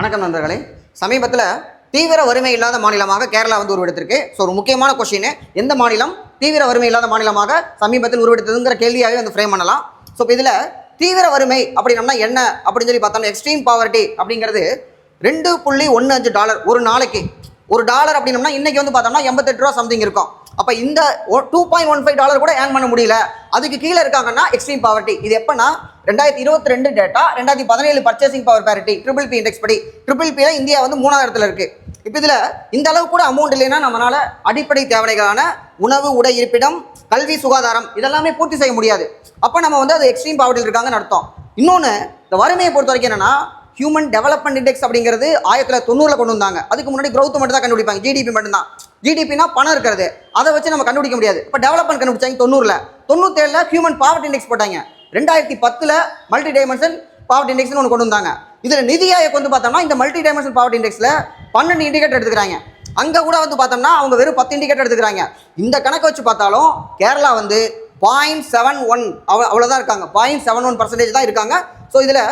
வணக்கம் நண்பர்களே. சமீபத்தில் தீவிர வறுமை இல்லாத மாநிலமாக கேரளா வந்து உருவெடுத்திருக்கு. ஸோ ஒரு முக்கியமான கொஸ்டின், எந்த மாநிலம் தீவிர வறுமை இல்லாத மாநிலமாக சமீபத்தில் உருவெடுத்ததுங்கிற கேள்வியாகவே வந்து ஃப்ரேம் பண்ணலாம். ஸோ இப்போ இதில் தீவிர வறுமை அப்படின்னம்னா என்ன அப்படின்னு சொல்லி பார்த்தோம்னா, எக்ஸ்ட்ரீம் பாவர்ட்டி அப்படிங்கிறது $2.15 ஒரு நாளைக்கு. ஒரு டாலர் அப்படின்னம்னா இன்னைக்கு வந்து பார்த்தோம்னா 88 ரூபா சம்திங் இருக்கும். அப்போ இந்த $2.15 கூட ஏர்ன் பண்ண முடியல, அதுக்கு கீழே இருக்காங்கன்னா எக்ஸ்ட்ரீம் பாவர்ட்டி. இது எப்போனா 2022 data, 2017 purchasing power parity triple P index படி. ட்ரிபிள் பியில் இந்தியா வந்து 3வது இடத்துல இருக்குது. இப்போ இதில் இந்த அளவு கூட அமௌண்ட் இல்லைன்னா நம்மளால் அடிப்படை தேவைகளான உணவு, உடை, இருப்பிடம், கல்வி, சுகாதாரம் இதெல்லாமே பூர்த்தி செய்ய முடியாது. அப்போ நம்ம வந்து அது எக்ஸ்ட்ரீம் பாவர்ட்டியில் இருக்காங்கன்னு அர்த்தம். இன்னொன்று, இந்த வறுமையை பொறுத்த வரைக்கும் என்னன்னா, ஹியூமன் டெவலப்மெண்ட் இண்டெக்ஸ் அப்படிங்கிறது 1990 கொண்டு வந்தாங்க. அதுக்கு முன்னாடி growth மட்டும் தான் கண்டுபிடிப்பாங்க, ஜிடிபி மட்டும்தான். ஜிடிபினா பணம் இருக்கிறது, அதை வச்சு நம்ம கண்டுபிடிக்க முடியாது. இப்போ டெவலப்மெண்ட் கண்டுபிடிச்சாங்க 90ல். 97ல் ஹியூமன் பாவர்ட்டி இண்டெக்ஸ் போட்டாங்க. 2010ல் மல்டி டைமென்ஷன் பாவர்ட்டி இண்டெக்ஸ்னு ஒன்று கொண்டு வந்தாங்க. இதில் நிதி ஆயோக் வந்து பார்த்தோம்னா இந்த மல்டி டைமென்ஷன் பாவர்ட்டி இண்டெக்ஸில் 12 இண்டிகேட்டர் எடுத்துக்கிறாங்க. அங்கே கூட வந்து பார்த்தோம்னா அவங்க வெறும் 10 இண்டிகேட்டர் எடுத்துக்கிறாங்க. இந்த கணக்கை வச்சு பார்த்தாலும் கேரளா வந்து 0.71 அவ்வளோதான் இருக்காங்க. 0.71% தான் இருக்காங்க. ஸோ இதில்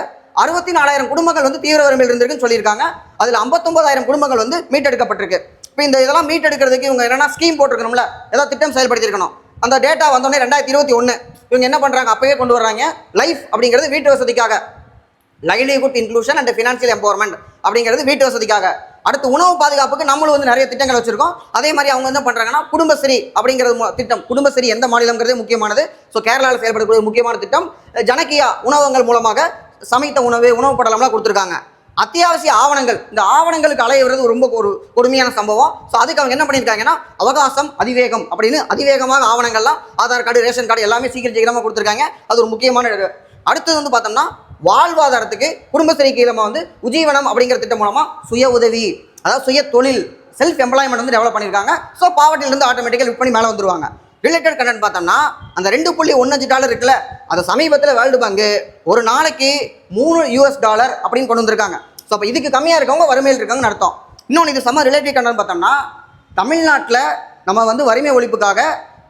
64,000 குடும்பங்கள் வந்து தீவிர வறுமையில் இருந்திருக்குன்னு சொல்லியிருக்காங்க. அதில் 59,000 குடும்பங்கள் வந்து மீட்டெடுக்கப்பட்டிருக்கு. இப்போ இதெல்லாம் மீட்டெடுக்கிறதுக்கு இவங்க என்னென்னா ஸ்கீம் போட்டிருக்கணும்ல, ஏதாவது திட்டம் செயல்படுத்தியிருக்கணும். அந்த டேட்டா வந்தோடனே 2021 இவங்க என்ன பண்ணுறாங்க, அப்போவே கொண்டு வர்றாங்க. லைஃப் அப்படிங்கிறது வீட்டு வசதிக்காக, livelihood inclusion and financial empowerment அப்படிங்கிறது வீட்டு வசதிக்காக. அடுத்து உணவு பாதுகாப்புக்கு நம்மளும் வந்து நிறைய திட்டங்கள் வச்சிருக்கோம். அதே மாதிரி அவங்க என்ன பண்ணுறாங்கன்னா குடும்பஸ்ரீ அப்படிங்கிறது திட்டம். குடும்பஸ்ரீ எந்த மாநிலங்கிறதே முக்கியமானது. ஸோ கேரளாவில் செயல்படக்கூடிய முக்கியமான திட்டம். ஜனகியா உணவகங்கள் மூலமாக சமைத்த உணவு படலம்லாம் கொடுத்துருக்காங்க. அத்தியாவசிய ஆவணங்கள், இந்த ஆவணங்களுக்கு அலையிறது ரொம்ப ஒரு கொடுமையான சம்பவம். ஸோ அதுக்கு அவங்க என்ன பண்ணியிருக்காங்கன்னா அவகாசம், அதிவேகம் அப்படின்னு அதிவேகமாக ஆவணங்கள்லாம், ஆதார் கார்டு, ரேஷன் கார்டு எல்லாமே சீக்கிரமாக கொடுத்துருக்காங்க. அது ஒரு முக்கியமான. அடுத்தது வந்து பார்த்தோம்னா வாழ்வாதாரத்துக்கு குடும்பஸ்ரீ கீழே வந்து உஜீவனம் அப்படிங்கிற திட்டம் மூலமாக சுய உதவி, அதாவது சுய தொழில், செல்ஃப் எம்ப்ளாய்மெண்ட் வந்து டெவலப் பண்ணியிருக்காங்க. ஸோ பாவர்ட்டியிலிருந்து ஆட்டோமேட்டிக்கல் லிஃப்ட் பண்ணி மேலே வந்துருவாங்க. ரிலேட்டட் கண்டென்ட் பார்த்தோம்னா அந்த $2.15 இருக்குல்ல, அது சமீபத்தில் வேர்ல்டு பேங்க் ஒரு நாளைக்கு $3 அப்படின்னு கொண்டு வந்திருக்காங்க. ஸோ அப்போ இதுக்கு கம்மியாக இருக்கவங்க வறுமையில் இருக்காங்கன்னு அர்த்தம். இன்னொன்று இது சம ரிலேட்டிவ் கண்டென்ட் பார்த்தோம்னா, தமிழ்நாட்டில் நம்ம வந்து வறுமை ஒழிப்புக்காக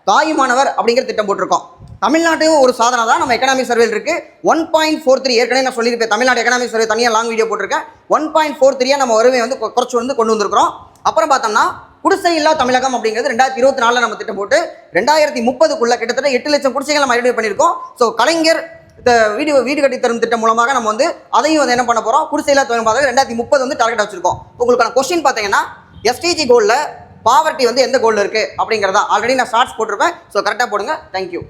தாயுமானவர் அப்படிங்கிற திட்டம் போட்டிருக்கோம். தமிழ்நாட்டையும் ஒரு சாதனை தான். நம்ம எக்கனாமிக் சர்வேல் இருக்குது 1.43. ஏற்கனவே நான் சொல்லியிருப்பேன், தமிழ்நாடு எக்கனாமிக் சர்வே தனியாக லாங் வீடியோ போட்டிருக்கேன். 1.43 நம்ம வறுமை வந்து குறைச்சி வந்து கொண்டு வந்திருக்கிறோம். அப்புறம் பார்த்தோம்னா குடிசை இல்லா தமிழகம் அப்படிங்கிறது 2024 நம்ம திட்டம் போட்டு 2030க்குள்ள கிட்டத்தட்ட 8 லட்சம் குடிசைகள் நம்ம ஐடென்டிஃபை பண்ணியிருக்கோம். ஸோ கலைஞர் இந்த வீடு கட்டி தரும் திட்டம் மூலமாக நம்ம வந்து அதையும் வந்து என்ன பண்ண போகிறோம், குடிசை இல்லா தமிழகம் 2030 வந்து டார்கெட் வச்சிருக்கோம். உங்களுக்கான கொஸ்டின் பார்த்தீங்கன்னா எஸ்டிஜி கோலில் பாவர்ட்டி வந்து எந்த கோலில் இருக்குது அப்படிங்கிறதா. ஆல்ரெடி நான் ஷார்ட்ஸ் போட்டிருப்பேன். ஸோ கரெக்டாக போடுங்க. தேங்க்யூ.